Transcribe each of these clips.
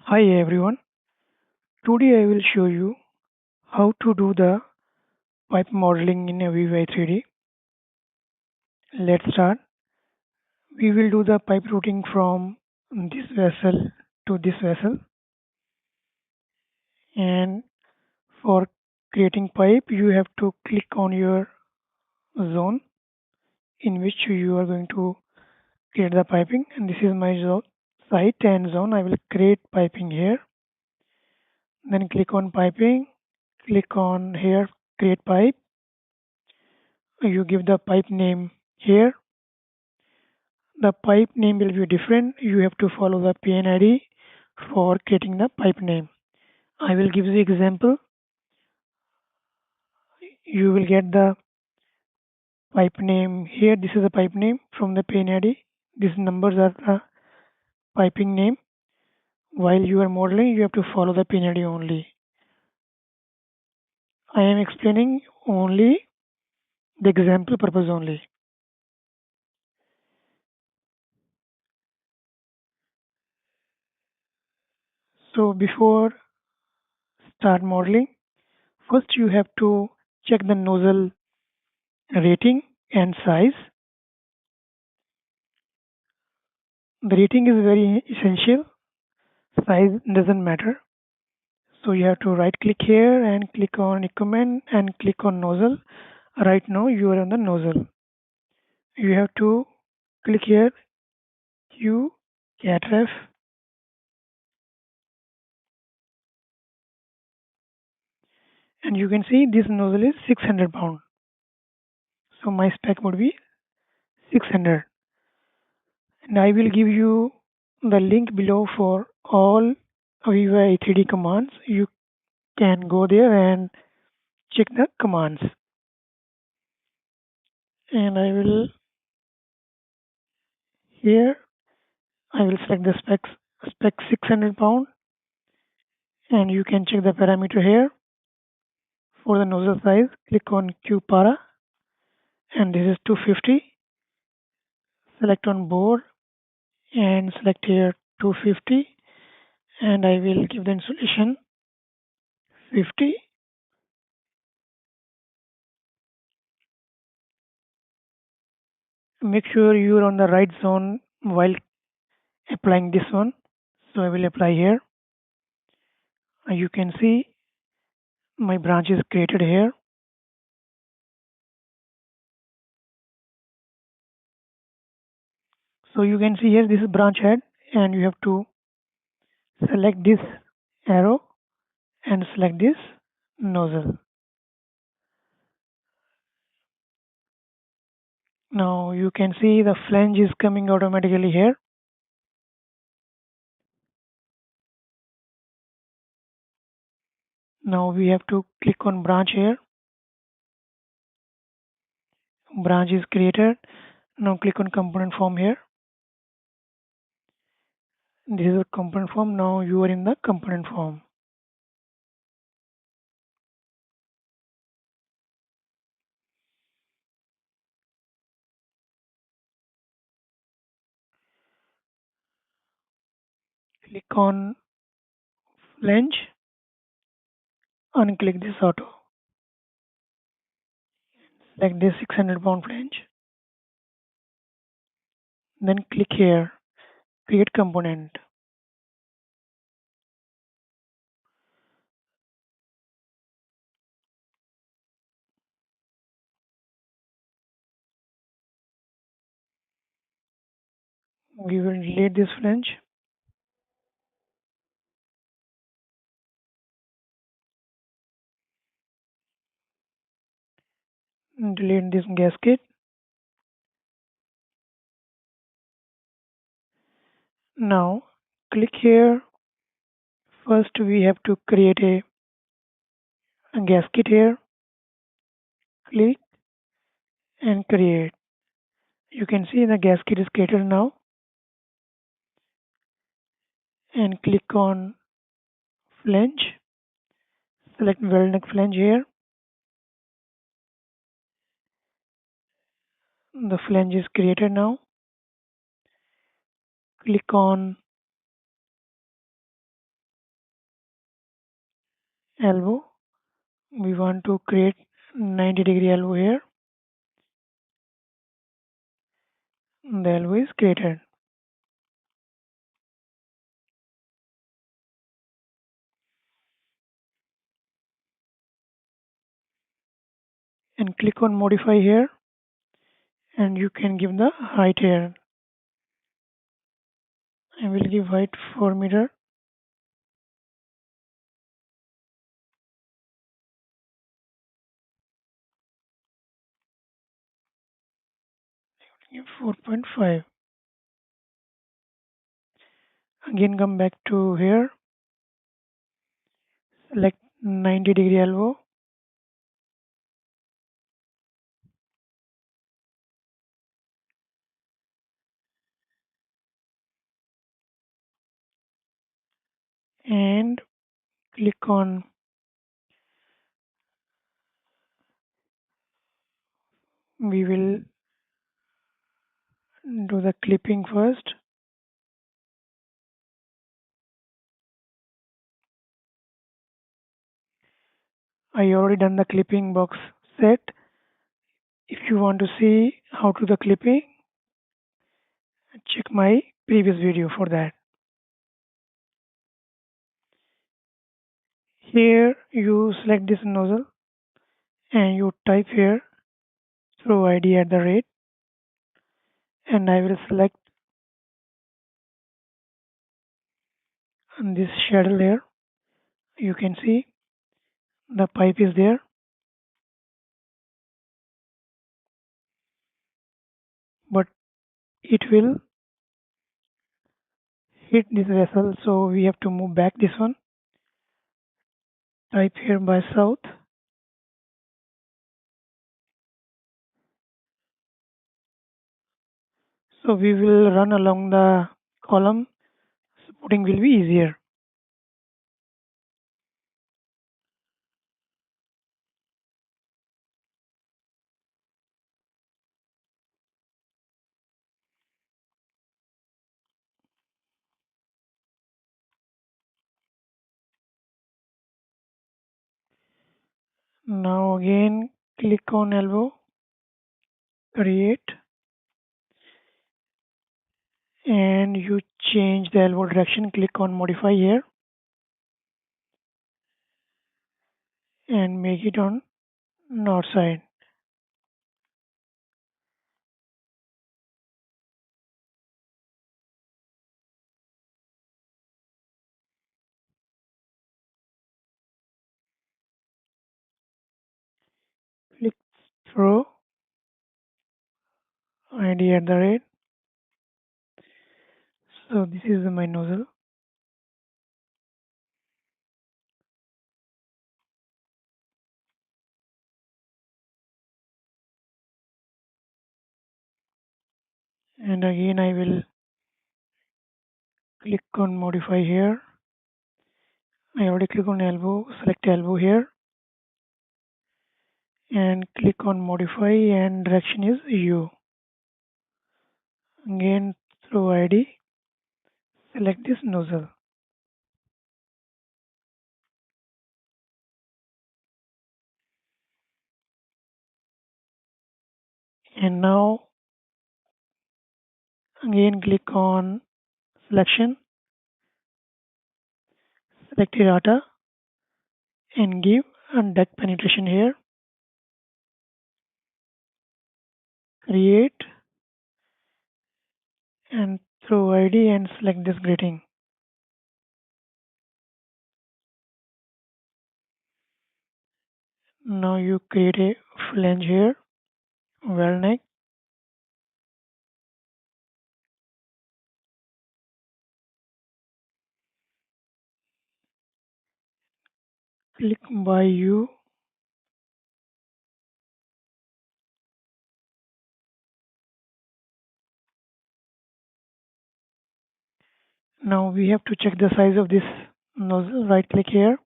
Hi everyone, today I will show you how to do the pipe modeling in Aveva E3D. Let's start. We will do the pipe routing from this vessel to this vessel, and for creating pipe you have to click on your zone in which you are going to create the piping, and this is my site and zone. I will create piping here, then click on piping, click on here create pipe. You give the pipe name here. The pipe name will be different. You have to follow the PNID for creating the pipe name. I will give the example. You will get the pipe name here. This is the pipe name from the PNID. These numbers are the piping name. While you are modeling, you have to follow the PNID only. I am explaining only the example purpose only. So before start modeling, first you have to check the nozzle rating and size. The rating is very essential. Size doesn't matter. So you have to right click here and click on equipment and click on nozzle. Right now you are on the nozzle. You have to click here Q catref, and you can see this nozzle is 600 pound. So my spec would be 600, and I will give you the link below for all Aveva E3D commands. You can go there and check the commands, and I will here I will select the spec 600 pound, and you can check the parameter here. For the nozzle size, click on Q para, and this is 250. Select on board and select here 250, and I will give the insulation 50. Make sure you are on the right zone while applying this one. So I will apply here. You can see my branch is created here. So you can see here this is branch head, and you have to select this arrow and select this nozzle. Now you can see the flange is coming automatically here. Now we have to click on branch here. Branch is created. Now click on component form here. This is a component form. Now you are in the component form. Click on flange. Unclick this auto. Select this 600 pound flange. Then click here. Create component. We will delete this flange. Delete this gasket. Now click here. First we have to create a gasket here. Click and create. You can see the gasket is created now. And click on flange. Select weld neck flange here. The flange is created now. Click on elbow. We want to create 90-degree elbow here. The elbow is created. And click on modify here, and you can give the height here. I will give height 4 meter. Give 4.5. Again come back to here, select 90-degree elbow, and click on we will do the clipping first. I already done the clipping box set. If you want to see how to do the clipping, check my previous video for that. Here you select this nozzle and you type here throw ID at the rate, and I will select this shadow layer. You can see the pipe is there, but it will hit this vessel, so we have to move back this one. Type here by south. So we will run along the column. Supporting will be easier. Now again click on elbow, create, and you change the elbow direction. Click on modify here and make it on north side. Click through ID at the rate. So this is my nozzle. And again I will click on modify here. I already click on elbow, select elbow here and click on modify, and direction is U. Again through ID, select this nozzle. And now again click on selection, select data and give a depth penetration here. Create and through ID and select this grating. Now you create a flange here, well neck. Click by U. Now we have to check the size of this nozzle. Right click here,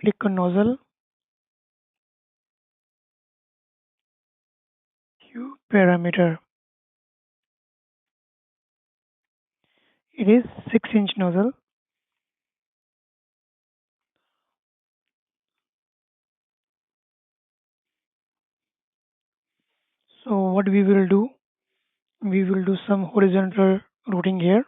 click on nozzle, Q parameter. It is 6-inch nozzle. what we will do some horizontal routing here.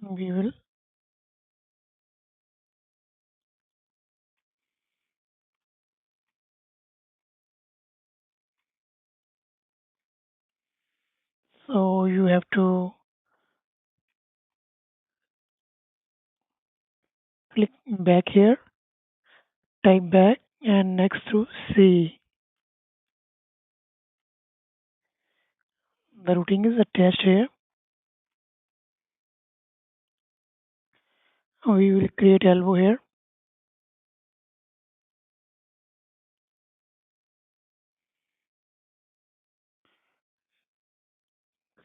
We will so you have to click back here, type back, and next to C. The routing is attached here. We will create elbow here.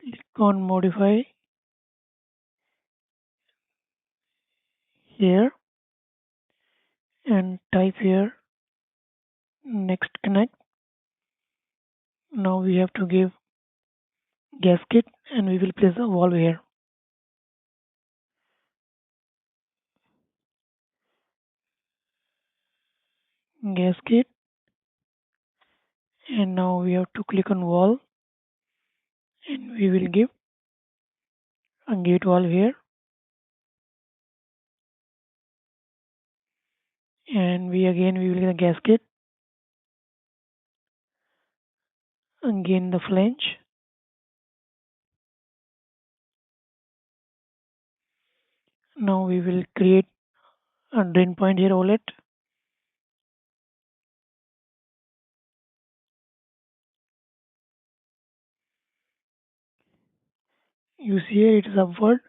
Click on modify here and type here next connect. Now we have to give gasket and we will place a valve here. Gasket, and now we have to click on valve and we will give a gate valve here, and we will get a gasket, again the flange. Now we will create a drain point here outlet. You see here it is upward,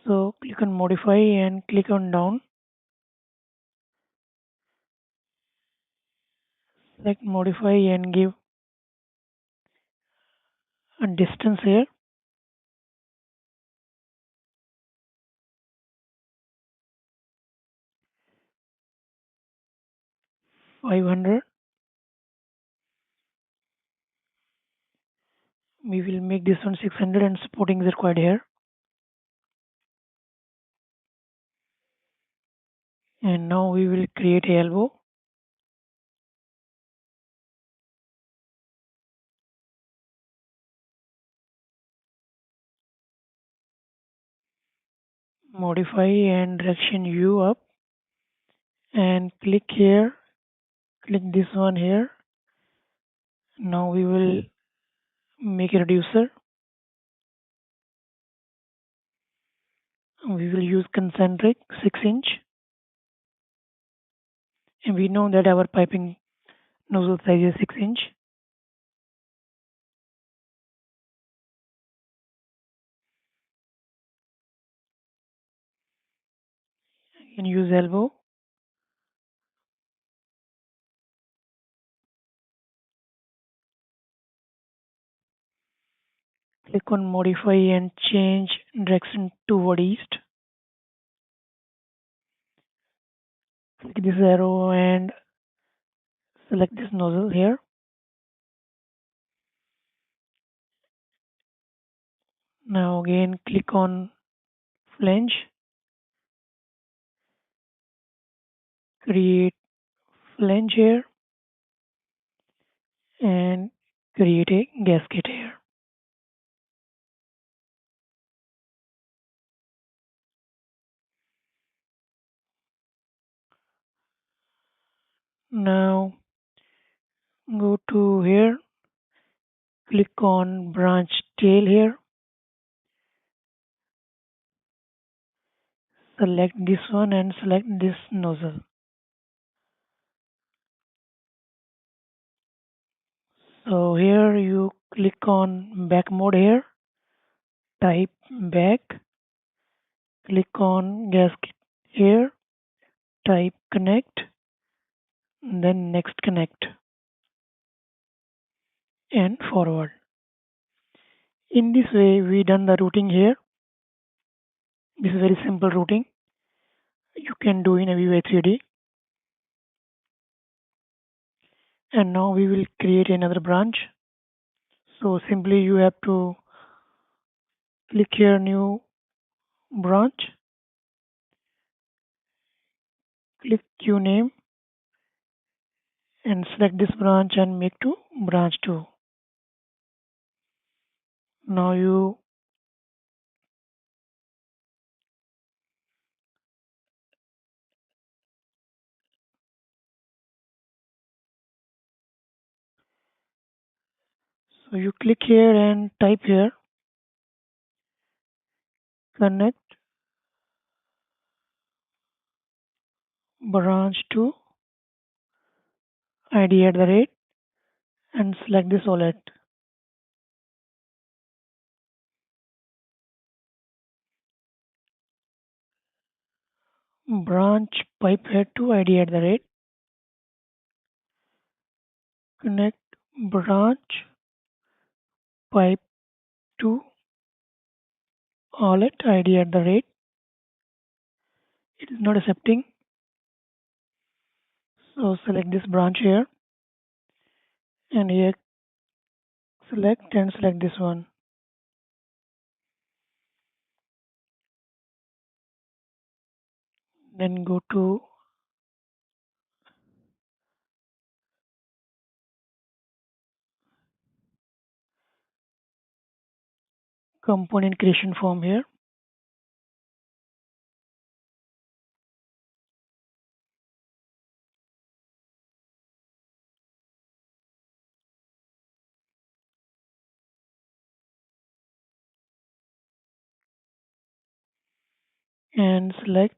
so click on modify and click on down. Select modify and give a distance here. 500. We will make this one 600 and supporting is required here. And now we will create a elbow. Modify and direction U up and click here. Click this one here. Now we will make a reducer. We will use concentric 6-inch. And we know that our piping nozzle size is 6-inch. You can use elbow. Click on modify and change direction toward east. Click this arrow and select this nozzle here. Now again click on flange. Create flange here and create a gasket here. Now go to here, click on branch tail here, select this one and select this nozzle. So here you click on back mode here, type back, click on gasket here, type connect, then next connect and forward. In this way we done the routing here. This is very simple routing. you can do in Aveva E3D. And now we will create another branch. So simply you have to click here, new branch, click queue name and select this branch and make to branch 2. Now you click here and type here connect branch to ID at the rate and select this wallet. Branch pipe head to ID at the rate. Connect branch pipe to wallet ID at the rate. It is not accepting. So select this branch here and here select this one. Then go to component creation form here. And select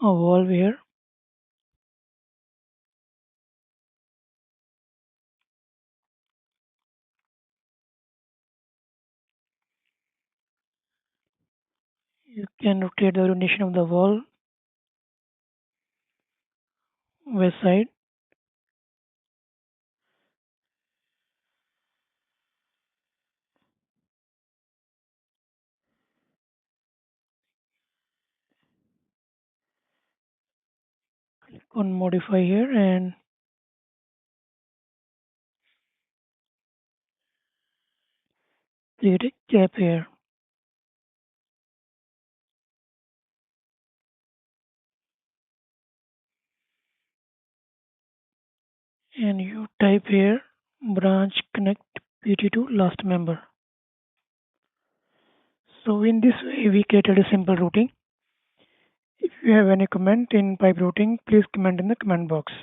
a valve here. You can rotate the orientation of the valve west side. Click on modify here and create a cap here. And you type here branch connect PT to last member. So in this way we created a simple routing. If you have any comment in pipe routing, please comment in the comment box.